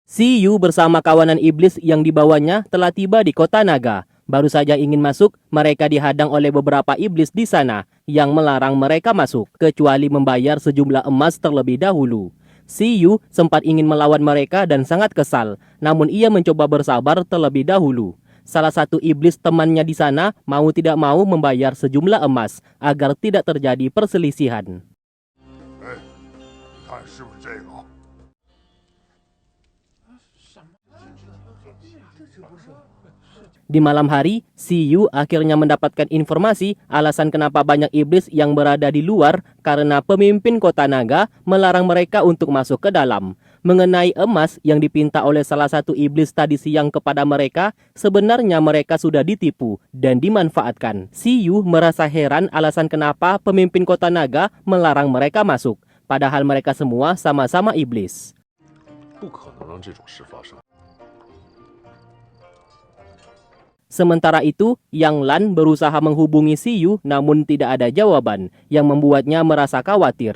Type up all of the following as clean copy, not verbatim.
Si Yu bersama kawanan iblis yang dibawanya telah tiba di kota naga. Baru saja ingin masuk, mereka dihadang oleh beberapa iblis di sana yang melarang mereka masuk, kecuali membayar sejumlah emas terlebih dahulu. Si Yu sempat ingin melawan mereka dan sangat kesal, namun ia mencoba bersabar terlebih dahulu. Salah satu iblis temannya di sana mau tidak mau membayar sejumlah emas agar tidak terjadi perselisihan. Di malam hari, Si Yu akhirnya mendapatkan informasi alasan kenapa banyak iblis yang berada di luar karena pemimpin kota naga melarang mereka untuk masuk ke dalam. Mengenai emas yang dipinta oleh salah satu iblis tadi siang kepada mereka, sebenarnya mereka sudah ditipu dan dimanfaatkan. Si Yu merasa heran alasan kenapa pemimpin kota naga melarang mereka masuk, padahal mereka semua sama-sama iblis. Sementara itu, Yang Lan berusaha menghubungi Si Yu namun tidak ada jawaban, yang membuatnya merasa khawatir.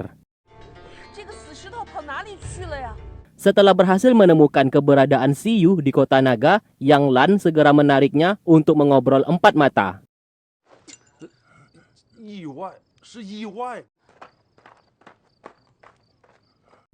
Setelah berhasil menemukan keberadaan Si Yu di kota naga, Yang Lan segera menariknya untuk mengobrol empat mata.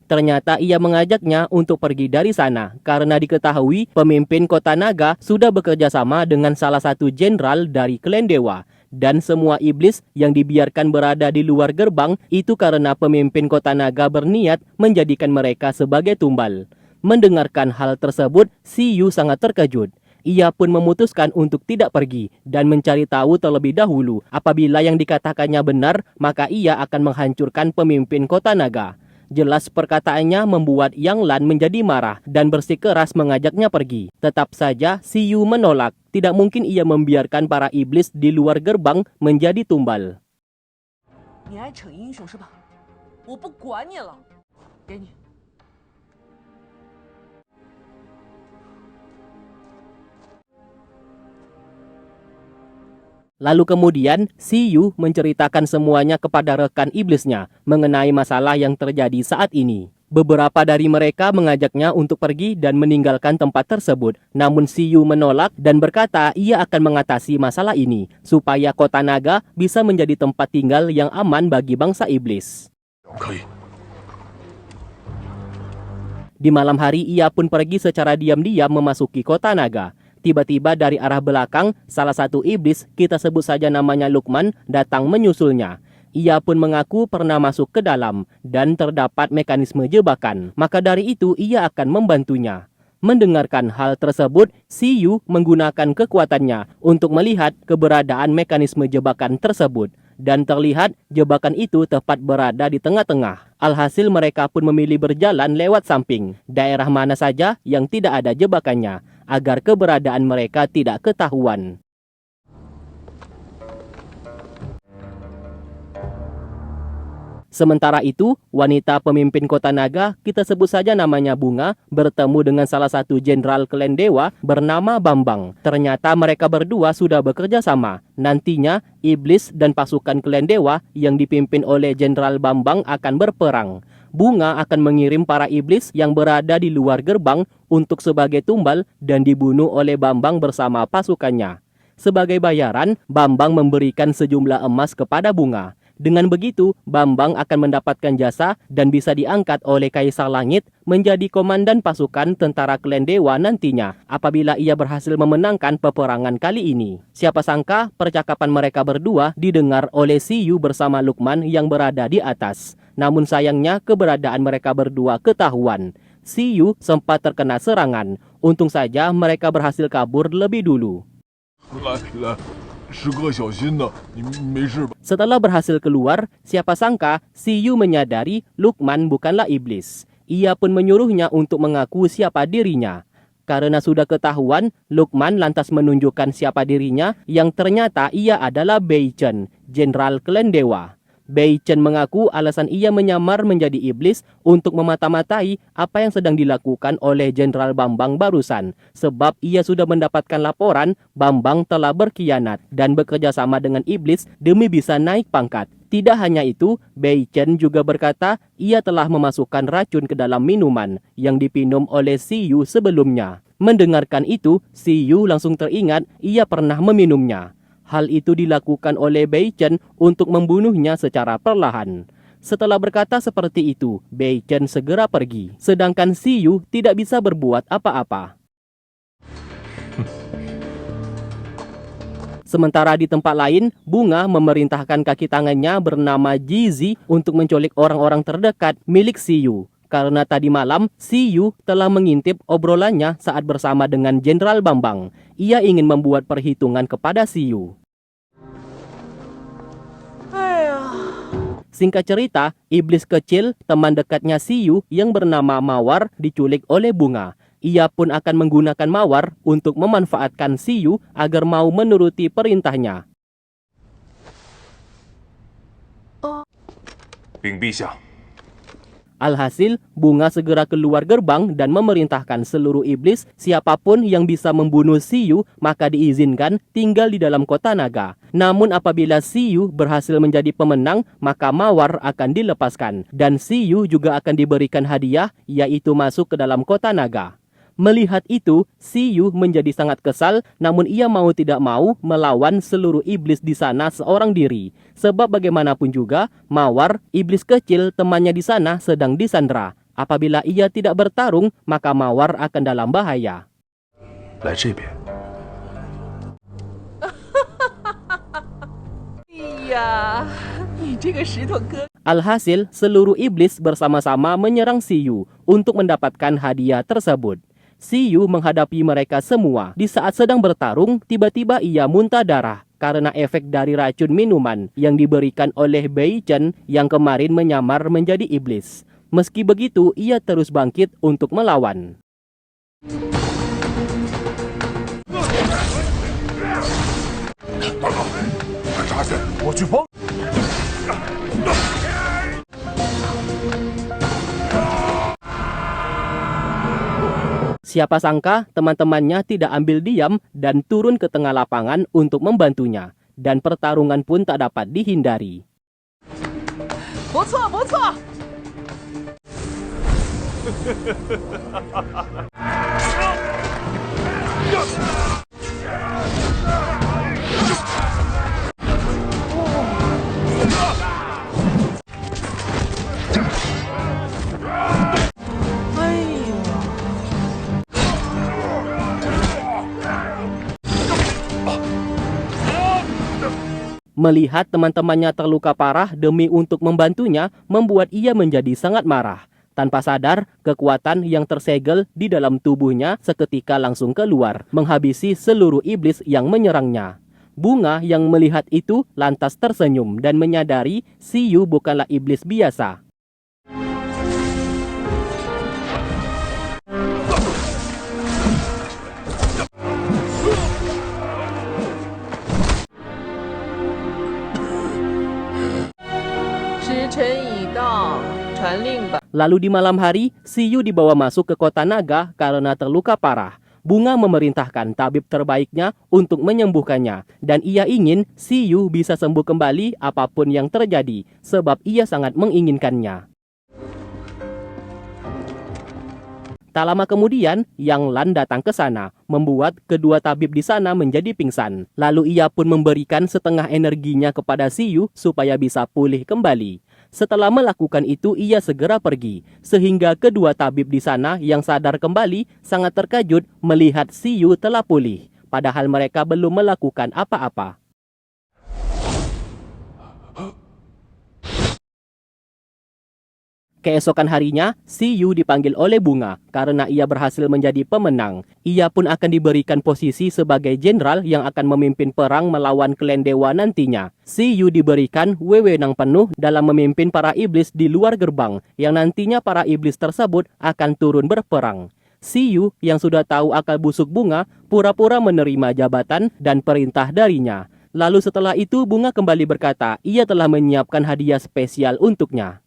Ternyata ia mengajaknya untuk pergi dari sana karena diketahui pemimpin kota naga sudah bekerja sama dengan salah satu jenderal dari klan dewa. Dan semua iblis yang dibiarkan berada di luar gerbang itu karena pemimpin kota naga berniat menjadikan mereka sebagai tumbal. Mendengarkan hal tersebut, Si Yu sangat terkejut. Ia pun memutuskan untuk tidak pergi dan mencari tahu terlebih dahulu. Apabila yang dikatakannya benar, maka ia akan menghancurkan pemimpin kota naga. Jelas perkataannya membuat Yang Lan menjadi marah dan bersikeras mengajaknya pergi. Tetap saja Si Yu menolak. Tidak mungkin ia membiarkan para iblis di luar gerbang menjadi tumbal. Lalu kemudian, Si Yu menceritakan semuanya kepada rekan iblisnya mengenai masalah yang terjadi saat ini. Beberapa dari mereka mengajaknya untuk pergi dan meninggalkan tempat tersebut. Namun Si Yu menolak dan berkata ia akan mengatasi masalah ini supaya kota naga bisa menjadi tempat tinggal yang aman bagi bangsa iblis. Di malam hari ia pun pergi secara diam-diam memasuki kota naga. Tiba-tiba dari arah belakang, salah satu iblis, kita sebut saja namanya Lukman, datang menyusulnya. Ia pun mengaku pernah masuk ke dalam dan terdapat mekanisme jebakan. Maka dari itu ia akan membantunya. Mendengarkan hal tersebut, Si Yu menggunakan kekuatannya untuk melihat keberadaan mekanisme jebakan tersebut. Dan terlihat jebakan itu tepat berada di tengah-tengah. Alhasil mereka pun memilih berjalan lewat samping, daerah mana saja yang tidak ada jebakannya, agar keberadaan mereka tidak ketahuan. Sementara itu, wanita pemimpin kota naga, kita sebut saja namanya Bunga, bertemu dengan salah satu jenderal klan dewa bernama Bambang. Ternyata mereka berdua sudah bekerja sama. Nantinya, iblis dan pasukan klan dewa yang dipimpin oleh jenderal Bambang akan berperang. Bunga akan mengirim para iblis yang berada di luar gerbang untuk sebagai tumbal dan dibunuh oleh Bambang bersama pasukannya. Sebagai bayaran, Bambang memberikan sejumlah emas kepada Bunga. Dengan begitu, Bambang akan mendapatkan jasa dan bisa diangkat oleh Kaisar Langit menjadi komandan pasukan tentara klan dewa nantinya apabila ia berhasil memenangkan peperangan kali ini. Siapa sangka percakapan mereka berdua didengar oleh Si Yu bersama Lukman yang berada di atas. Namun sayangnya keberadaan mereka berdua ketahuan. Si Yu sempat terkena serangan. Untung saja mereka berhasil kabur lebih dulu. Setelah berhasil keluar, siapa sangka Si Yu menyadari Lukman bukanlah iblis. Ia pun menyuruhnya untuk mengaku siapa dirinya. Karena sudah ketahuan, Lukman lantas menunjukkan siapa dirinya yang ternyata ia adalah Bei Chen, jenderal klan dewa. Bei Chen mengaku alasan ia menyamar menjadi iblis untuk memata-matai apa yang sedang dilakukan oleh Jenderal Bambang barusan, sebab ia sudah mendapatkan laporan Bambang telah berkhianat dan bekerja sama dengan iblis demi bisa naik pangkat. Tidak hanya itu, Bei Chen juga berkata ia telah memasukkan racun ke dalam minuman yang dipinum oleh Si Yu sebelumnya. Mendengarkan itu, Si Yu langsung teringat ia pernah meminumnya. Hal itu dilakukan oleh Bei Chen untuk membunuhnya secara perlahan. Setelah berkata seperti itu, Bei Chen segera pergi. Sedangkan Si Yu tidak bisa berbuat apa-apa. Sementara di tempat lain, Bunga memerintahkan kaki tangannya bernama Jizi untuk menculik orang-orang terdekat milik Si Yu. Karena tadi malam, Si Yu telah mengintip obrolannya saat bersama dengan Jenderal Bambang. Ia ingin membuat perhitungan kepada Si Yu. Singkat cerita, iblis kecil, teman dekatnya Si Yu yang bernama Mawar diculik oleh Bunga. Ia pun akan menggunakan Mawar untuk memanfaatkan Si Yu agar mau menuruti perintahnya. Alhasil, Bunga segera keluar gerbang dan memerintahkan seluruh iblis siapapun yang bisa membunuh Si Yu maka diizinkan tinggal di dalam kota naga. Namun apabila Si Yu berhasil menjadi pemenang, maka Mawar akan dilepaskan dan Si Yu juga akan diberikan hadiah, yaitu masuk ke dalam kota naga. Melihat itu, Si Yu menjadi sangat kesal, namun ia mau tidak mau melawan seluruh iblis di sana seorang diri. Sebab bagaimanapun juga, Mawar, iblis kecil temannya di sana sedang disandera. Apabila ia tidak bertarung, maka Mawar akan dalam bahaya. Alhasil, seluruh iblis bersama-sama menyerang Si Yu untuk mendapatkan hadiah tersebut. Si Yu menghadapi mereka semua. Di saat sedang bertarung, tiba-tiba ia muntah darah karena efek dari racun minuman yang diberikan oleh Bei Chen yang kemarin menyamar menjadi iblis. Meski begitu, ia terus bangkit untuk melawan. Siapa sangka teman-temannya tidak ambil diam dan turun ke tengah lapangan untuk membantunya. Dan pertarungan pun tak dapat dihindari. Melihat teman-temannya terluka parah demi untuk membantunya, membuat ia menjadi sangat marah. Tanpa sadar, kekuatan yang tersegel di dalam tubuhnya seketika langsung keluar, menghabisi seluruh iblis yang menyerangnya. Bunga yang melihat itu lantas tersenyum dan menyadari Si Yu bukanlah iblis biasa. Lalu di malam hari, Si Yu dibawa masuk ke kota naga karena terluka parah. Bunga memerintahkan tabib terbaiknya untuk menyembuhkannya. Dan ia ingin Si Yu bisa sembuh kembali apapun yang terjadi, sebab ia sangat menginginkannya. Tak lama kemudian, Yang Lan datang ke sana, membuat kedua tabib di sana menjadi pingsan. Lalu ia pun memberikan setengah energinya kepada Si Yu supaya bisa pulih kembali. Setelah melakukan itu, ia segera pergi, sehingga kedua tabib di sana yang sadar kembali sangat terkejut melihat Si Yu telah pulih, padahal mereka belum melakukan apa-apa. Keesokan harinya, Si Yu dipanggil oleh Bunga karena ia berhasil menjadi pemenang. Ia pun akan diberikan posisi sebagai jenderal yang akan memimpin perang melawan klan dewa nantinya. Si Yu diberikan wewenang penuh dalam memimpin para iblis di luar gerbang, yang nantinya para iblis tersebut akan turun berperang. Si Yu yang sudah tahu akal busuk Bunga, pura-pura menerima jabatan dan perintah darinya. Lalu setelah itu Bunga kembali berkata ia telah menyiapkan hadiah spesial untuknya.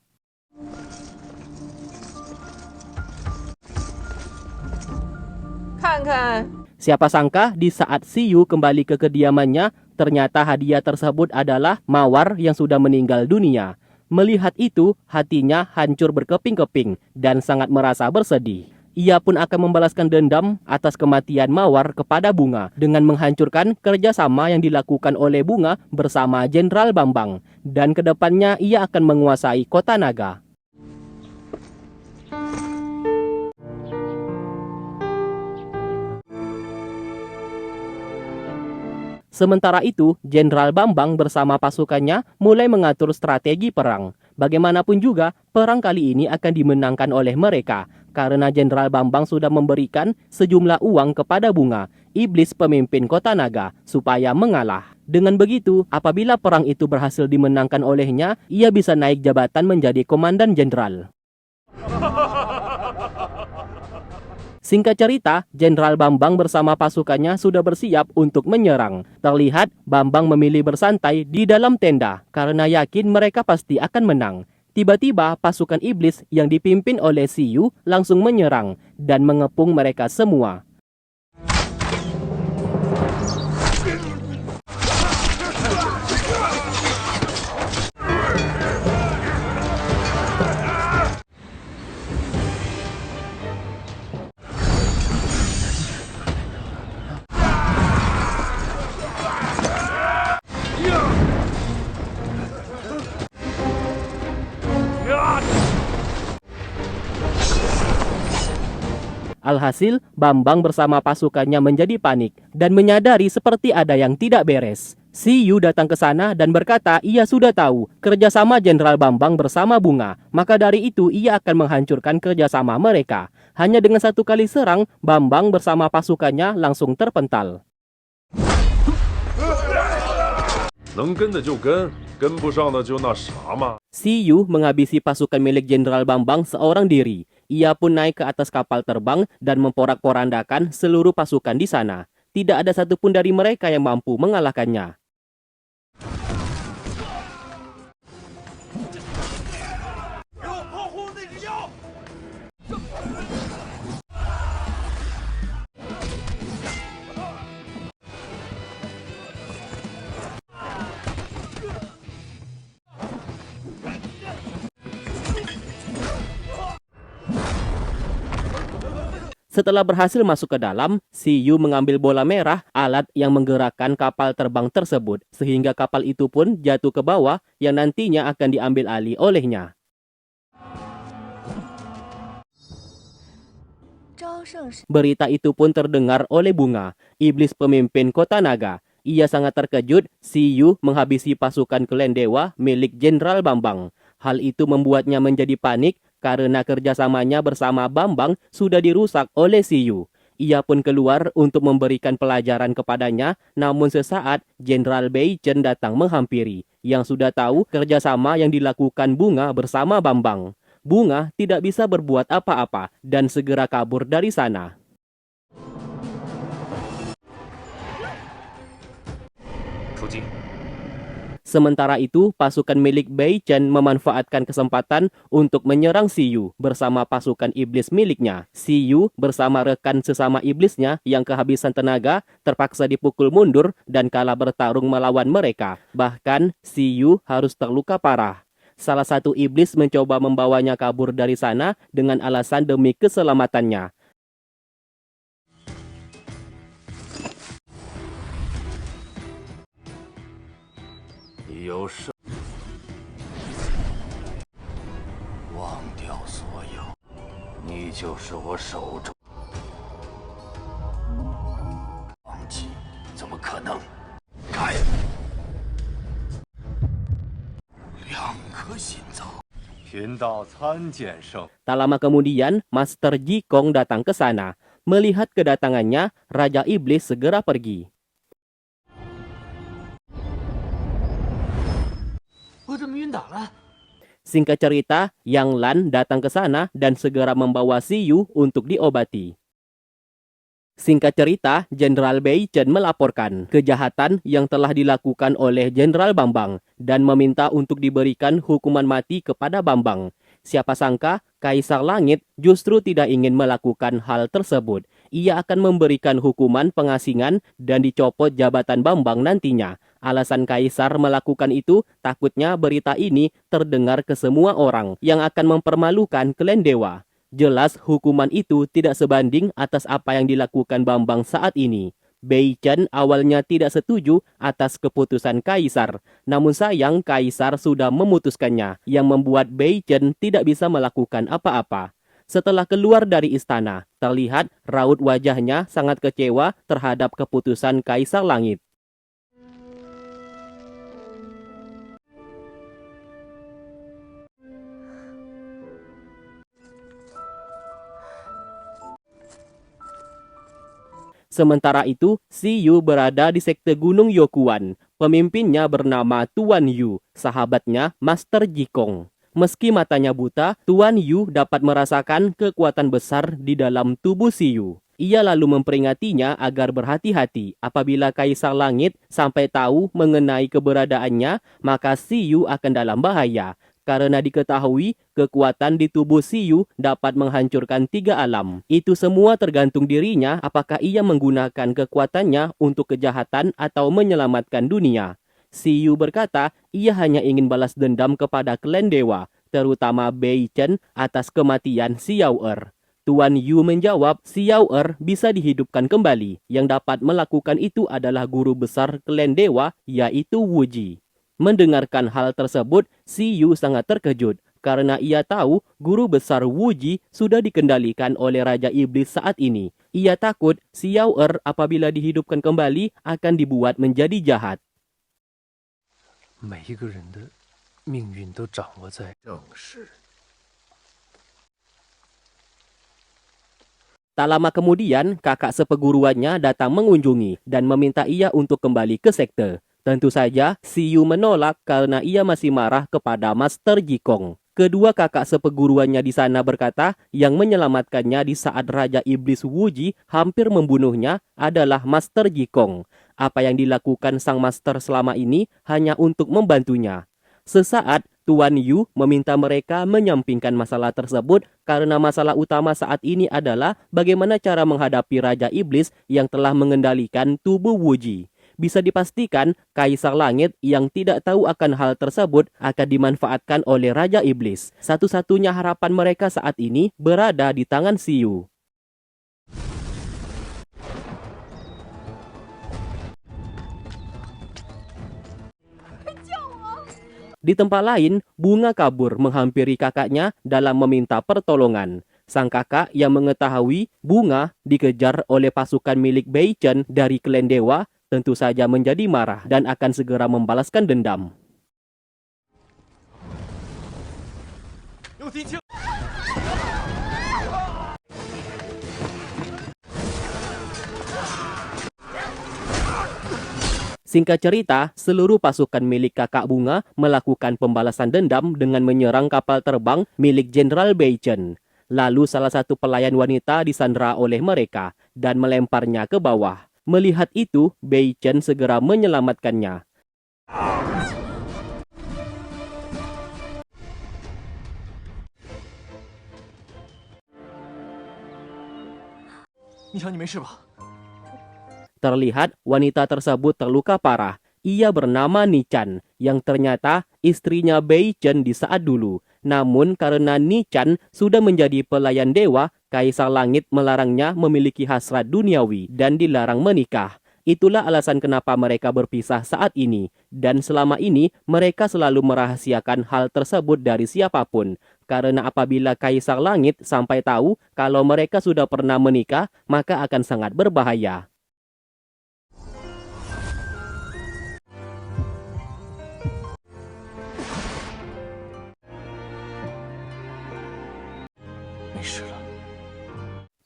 Siapa sangka di saat Siyu kembali ke kediamannya, ternyata hadiah tersebut adalah mawar yang sudah meninggal dunia. Melihat itu, hatinya hancur berkeping-keping dan sangat merasa bersedih. Ia pun akan membalaskan dendam atas kematian Mawar kepada Bunga dengan menghancurkan kerjasama yang dilakukan oleh Bunga bersama Jenderal Bambang. Dan kedepannya ia akan menguasai kota naga. Sementara itu, Jenderal Bambang bersama pasukannya mulai mengatur strategi perang. Bagaimanapun juga, perang kali ini akan dimenangkan oleh mereka karena Jenderal Bambang sudah memberikan sejumlah uang kepada Bunga, iblis pemimpin kota naga, supaya mengalah. Dengan begitu, apabila perang itu berhasil dimenangkan olehnya, ia bisa naik jabatan menjadi komandan jenderal. Singkat cerita, Jenderal Bambang bersama pasukannya sudah bersiap untuk menyerang. Terlihat Bambang memilih bersantai di dalam tenda karena yakin mereka pasti akan menang. Tiba-tiba pasukan iblis yang dipimpin oleh Siyu langsung menyerang dan mengepung mereka semua. Alhasil, Bambang bersama pasukannya menjadi panik dan menyadari seperti ada yang tidak beres. Siyu datang ke sana dan berkata ia sudah tahu kerjasama Jenderal Bambang bersama Bunga. Maka dari itu ia akan menghancurkan kerjasama mereka. Hanya dengan satu kali serang, Bambang bersama pasukannya langsung terpental. Siyu menghabisi pasukan milik Jenderal Bambang seorang diri. Ia pun naik ke atas kapal terbang dan memporak-porandakan seluruh pasukan di sana. Tidak ada satupun dari mereka yang mampu mengalahkannya. Setelah berhasil masuk ke dalam, Siyu mengambil bola merah, alat yang menggerakkan kapal terbang tersebut, sehingga kapal itu pun jatuh ke bawah yang nantinya akan diambil alih olehnya. Berita itu pun terdengar oleh Bunga, iblis pemimpin kota naga. Ia sangat terkejut Siyu menghabisi pasukan klan dewa milik Jenderal Bambang. Hal itu membuatnya menjadi panik karena kerjasamanya bersama Bambang sudah dirusak oleh Siyu. Ia pun keluar untuk memberikan pelajaran kepadanya, namun sesaat Jenderal Beichen datang menghampiri, yang sudah tahu kerjasama yang dilakukan Bunga bersama Bambang. Bunga tidak bisa berbuat apa-apa dan segera kabur dari sana. Sementara itu, pasukan milik Beichen memanfaatkan kesempatan untuk menyerang Siyu bersama pasukan iblis miliknya. Siyu bersama rekan sesama iblisnya yang kehabisan tenaga terpaksa dipukul mundur dan kalah bertarung melawan mereka. Bahkan, Siyu harus terluka parah. Salah satu iblis mencoba membawanya kabur dari sana dengan alasan demi keselamatannya. Tak lama kemudian, Master Jikong datang ke sana. Melihat kedatangannya, Raja Iblis segera pergi. Singkat cerita, Yang Lan datang ke sana dan segera membawa Siyu untuk diobati. Singkat cerita, Jenderal Bei Chen melaporkan kejahatan yang telah dilakukan oleh Jenderal Bambang dan meminta untuk diberikan hukuman mati kepada Bambang. Siapa sangka, Kaisar Langit justru tidak ingin melakukan hal tersebut. Ia akan memberikan hukuman pengasingan dan dicopot jabatan Bambang nantinya. Alasan Kaisar melakukan itu, takutnya berita ini terdengar ke semua orang yang akan mempermalukan klan dewa. Jelas hukuman itu tidak sebanding atas apa yang dilakukan Bambang saat ini. Bei Chen awalnya tidak setuju atas keputusan Kaisar. Namun sayang Kaisar sudah memutuskannya yang membuat Bei Chen tidak bisa melakukan apa-apa. Setelah keluar dari istana, terlihat raut wajahnya sangat kecewa terhadap keputusan Kaisar Langit. Sementara itu, Si Yu berada di sekte Gunung Yokuan. Pemimpinnya bernama Tuan Yu, sahabatnya Master Jikong. Meski matanya buta, Tuan Yu dapat merasakan kekuatan besar di dalam tubuh Si Yu. Ia lalu memperingatnya agar berhati-hati. Apabila Kaisar Langit sampai tahu mengenai keberadaannya, maka Si Yu akan dalam bahaya. Karena diketahui kekuatan di tubuh Si Yu dapat menghancurkan 3 alam. Itu semua tergantung dirinya apakah ia menggunakan kekuatannya untuk kejahatan atau menyelamatkan dunia. Si Yu berkata ia hanya ingin balas dendam kepada klan dewa, terutama Bei Chen atas kematian Xiao Er. Tuan Yu menjawab Xiao Er bisa dihidupkan kembali. Yang dapat melakukan itu adalah guru besar klan dewa, yaitu Wu Ji. Mendengarkan hal tersebut, Si Yu sangat terkejut karena ia tahu guru besar Wu Ji sudah dikendalikan oleh Raja Iblis saat ini. Ia takut Xiao Er apabila dihidupkan kembali akan dibuat menjadi jahat. Tak lama kemudian, kakak seperguruannya datang mengunjungi dan meminta ia untuk kembali ke sekte. Tentu saja, Si Yu menolak karena ia masih marah kepada Master Jikong. Kedua kakak seperguruannya di sana berkata yang menyelamatkannya di saat Raja Iblis Wu Ji hampir membunuhnya adalah Master Jikong. Apa yang dilakukan sang master selama ini hanya untuk membantunya. Sesaat, Tuan Yu meminta mereka menyampingkan masalah tersebut karena masalah utama saat ini adalah bagaimana cara menghadapi Raja Iblis yang telah mengendalikan tubuh Wu Ji. Bisa dipastikan, Kaisar Langit yang tidak tahu akan hal tersebut akan dimanfaatkan oleh Raja Iblis. Satu-satunya harapan mereka saat ini berada di tangan Si Yu. Di tempat lain, Bunga kabur menghampiri kakaknya dalam meminta pertolongan. Sang kakak yang mengetahui Bunga dikejar oleh pasukan milik Bei Chen dari klan dewa tentu saja menjadi marah dan akan segera membalaskan dendam. Singkat cerita, seluruh pasukan milik kakak Bunga melakukan pembalasan dendam dengan menyerang kapal terbang milik Jenderal Bei Chen. Lalu salah satu pelayan wanita disandera oleh mereka dan melemparnya ke bawah. Melihat itu, Bei Chen segera menyelamatkannya. Terlihat wanita tersebut terluka parah. Ia bernama Nichan, yang ternyata istrinya Bei Chen di saat dulu. Namun karena Nichan sudah menjadi pelayan dewa, Kaisar Langit melarangnya memiliki hasrat duniawi dan dilarang menikah. Itulah alasan kenapa mereka berpisah saat ini. Dan selama ini mereka selalu merahasiakan hal tersebut dari siapapun. Karena apabila Kaisar Langit sampai tahu kalau mereka sudah pernah menikah, maka akan sangat berbahaya.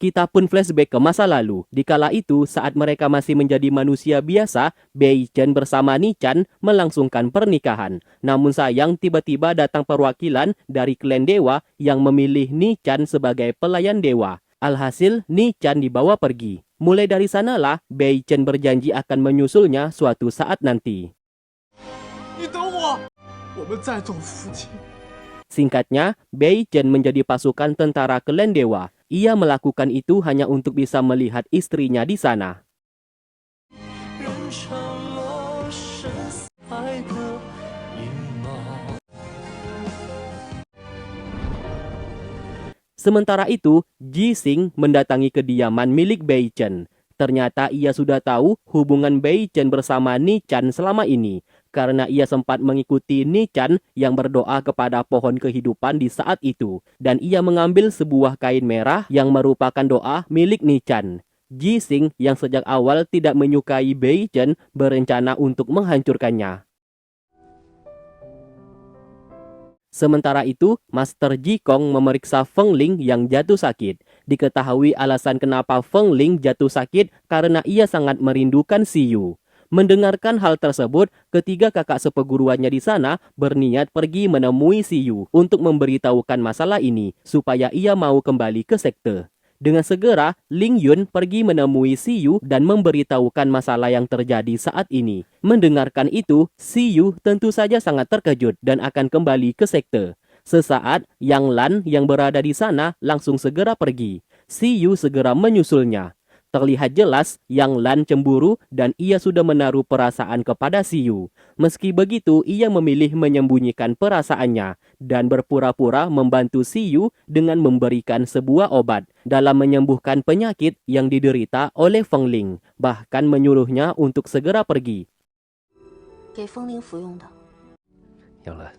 Kita pun flashback ke masa lalu. Dikala itu, saat mereka masih menjadi manusia biasa, Bei Chen bersama Nichan melangsungkan pernikahan. Namun sayang, tiba-tiba datang perwakilan dari klan dewa yang memilih Nichan sebagai pelayan dewa. Alhasil, Nichan dibawa pergi. Mulai dari sanalah, Bei Chen berjanji akan menyusulnya suatu saat nanti. Singkatnya, Bei Chen menjadi pasukan tentara klan dewa. Ia melakukan itu hanya untuk bisa melihat istrinya di sana. Sementara itu, Ji Xing mendatangi kediaman milik Bei Chen. Ternyata ia sudah tahu hubungan Bei Chen bersama Ni Chan selama ini, karena ia sempat mengikuti Ni Chan yang berdoa kepada pohon kehidupan di saat itu, dan ia mengambil sebuah kain merah yang merupakan doa milik Ni Chan. Ji Xing yang sejak awal tidak menyukai Bei Chen berencana untuk menghancurkannya. Sementara itu, Master Ji Kong memeriksa Feng Ling yang jatuh sakit. Diketahui alasan kenapa Feng Ling jatuh sakit karena ia sangat merindukan Si Yu. Mendengarkan hal tersebut, ketiga kakak seperguruannya di sana berniat pergi menemui Si Yu untuk memberitahukan masalah ini supaya ia mau kembali ke sekte. Dengan segera, Ling Yun pergi menemui Si Yu dan memberitahukan masalah yang terjadi saat ini. Mendengarkan itu, Si Yu tentu saja sangat terkejut dan akan kembali ke sekte. Sesaat, Yang Lan yang berada di sana langsung segera pergi. Si Yu segera menyusulnya. Terlihat jelas Yang Lan cemburu dan ia sudah menaruh perasaan kepada Si Yu. Meski begitu, ia memilih menyembunyikan perasaannya dan berpura-pura membantu Si Yu dengan memberikan sebuah obat dalam menyembuhkan penyakit yang diderita oleh Feng Ling, bahkan menyuruhnya untuk segera pergi. 给风铃服用的。杨兰，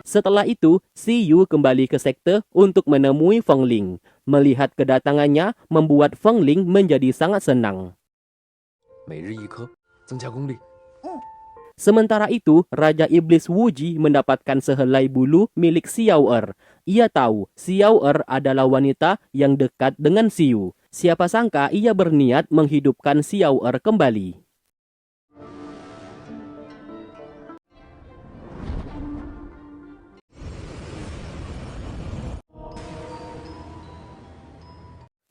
Setelah itu, Si Yu kembali ke sekte untuk menemui Feng Ling. Melihat kedatangannya membuat Feng Ling menjadi sangat senang. 每日一颗，增加功力。 Sementara itu, Raja Iblis Wuji mendapatkan sehelai bulu milik Xiao Er. Ia tahu Xiao Er adalah wanita yang dekat dengan Si Yu. Siapa sangka ia berniat menghidupkan Xiao Er kembali.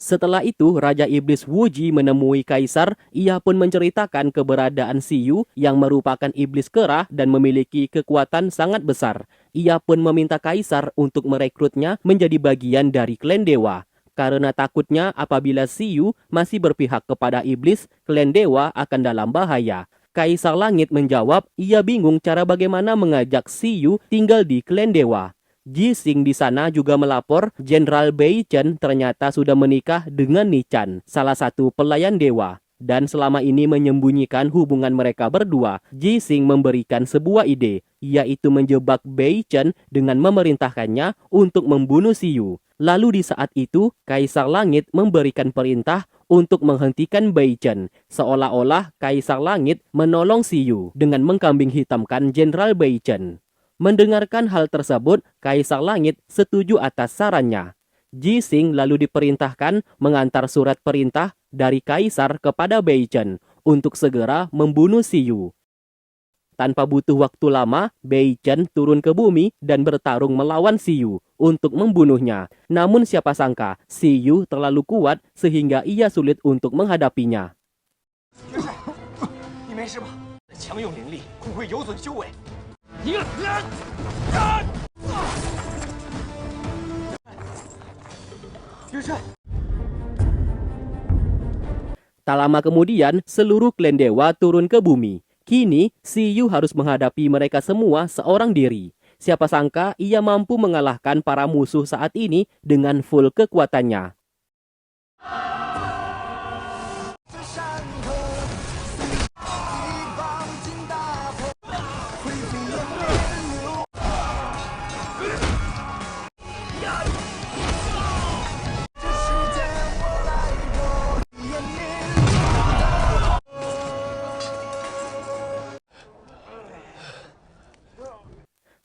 Setelah itu, Raja Iblis Wuji menemui Kaisar. Ia pun menceritakan keberadaan Si Yu yang merupakan iblis kera dan memiliki kekuatan sangat besar. Ia pun meminta Kaisar untuk merekrutnya menjadi bagian dari klan dewa. Karena takutnya apabila Si Yu masih berpihak kepada iblis, klan dewa akan dalam bahaya. Kaisar Langit menjawab, ia bingung cara bagaimana mengajak Si Yu tinggal di klan dewa. Ji Xing di sana juga melapor Jenderal Bei Chen ternyata sudah menikah dengan Ni Chan, salah satu pelayan dewa. Dan selama ini menyembunyikan hubungan mereka berdua, Ji Xing memberikan sebuah ide, yaitu menjebak Bei Chen dengan memerintahkannya untuk membunuh Si Yu. Lalu di saat itu, Kaisar Langit memberikan perintah untuk menghentikan Bei Chen, seolah-olah Kaisar Langit menolong Si Yu dengan mengkambing hitamkan Jenderal Bei Chen. Mendengarkan hal tersebut, Kaisar Langit setuju atas sarannya. Ji Xing lalu diperintahkan mengantar surat perintah dari Kaisar kepada Bei Chen untuk segera membunuh Si Yu. Tanpa butuh waktu lama, Bei Chen turun ke bumi dan bertarung melawan Si Yu untuk membunuhnya. Namun siapa sangka, Si Yu terlalu kuat sehingga ia sulit untuk menghadapinya. 你没事吧？强用灵力，会不会有损修为？ Tak lama kemudian, seluruh klan dewa turun ke bumi. Kini, Si Yu harus menghadapi mereka semua seorang diri. Siapa sangka ia mampu mengalahkan para musuh saat ini dengan full kekuatannya.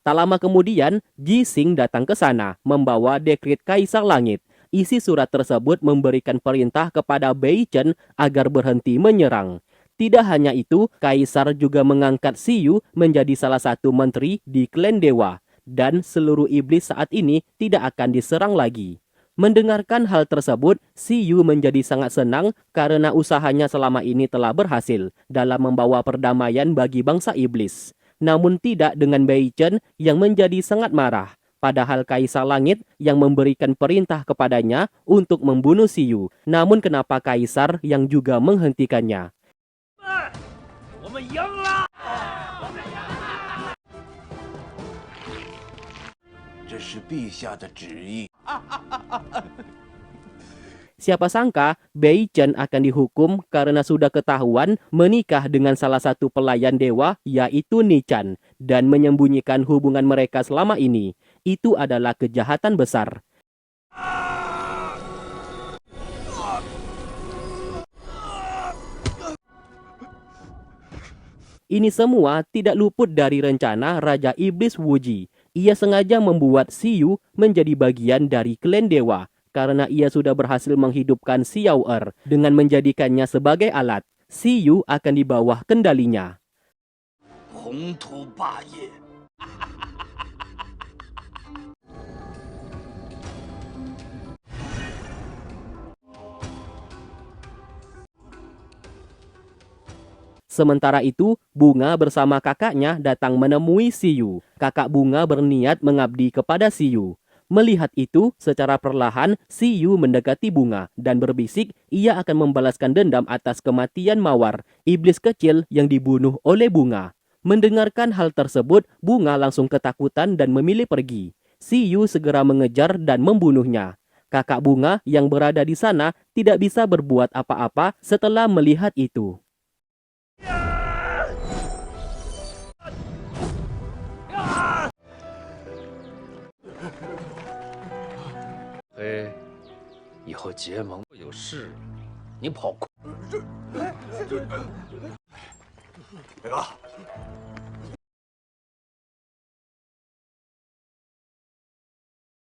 Tak lama kemudian, Ji Xing datang ke sana membawa dekret Kaisar Langit. Isi surat tersebut memberikan perintah kepada Bei Chen agar berhenti menyerang. Tidak hanya itu, Kaisar juga mengangkat Siyu menjadi salah satu menteri di klan dewa, dan seluruh iblis saat ini tidak akan diserang lagi. Mendengarkan hal tersebut, Siyu menjadi sangat senang karena usahanya selama ini telah berhasil dalam membawa perdamaian bagi bangsa iblis. Namun tidak dengan Bei Chen yang menjadi sangat marah. Padahal Kaisar Langit yang memberikan perintah kepadanya untuk membunuh Siyu. Namun kenapa Kaisar yang juga menghentikannya? 我们赢了！这是陛下的旨意。 Siapa sangka Bei Chen akan dihukum karena sudah ketahuan menikah dengan salah satu pelayan dewa yaitu Nichan dan menyembunyikan hubungan mereka selama ini. Itu adalah kejahatan besar. Ini semua tidak luput dari rencana Raja Iblis Wuji. Ia sengaja membuat Siyu menjadi bagian dari klan dewa karena ia sudah berhasil menghidupkan Xiao Er dengan menjadikannya sebagai alat. Siyu akan di bawah kendalinya. 宏图霸业。Sementara itu, Bunga bersama kakaknya datang menemui Siyu. Kakak Bunga berniat mengabdi kepada Siyu. Melihat itu, secara perlahan Siyu mendekati Bunga dan berbisik ia akan membalaskan dendam atas kematian Mawar, iblis kecil yang dibunuh oleh Bunga. Mendengarkan hal tersebut, Bunga langsung ketakutan dan memilih pergi. Siyu segera mengejar dan membunuhnya. Kakak Bunga yang berada di sana tidak bisa berbuat apa-apa setelah melihat itu.嘿，以后结盟有事，你跑快。北哥，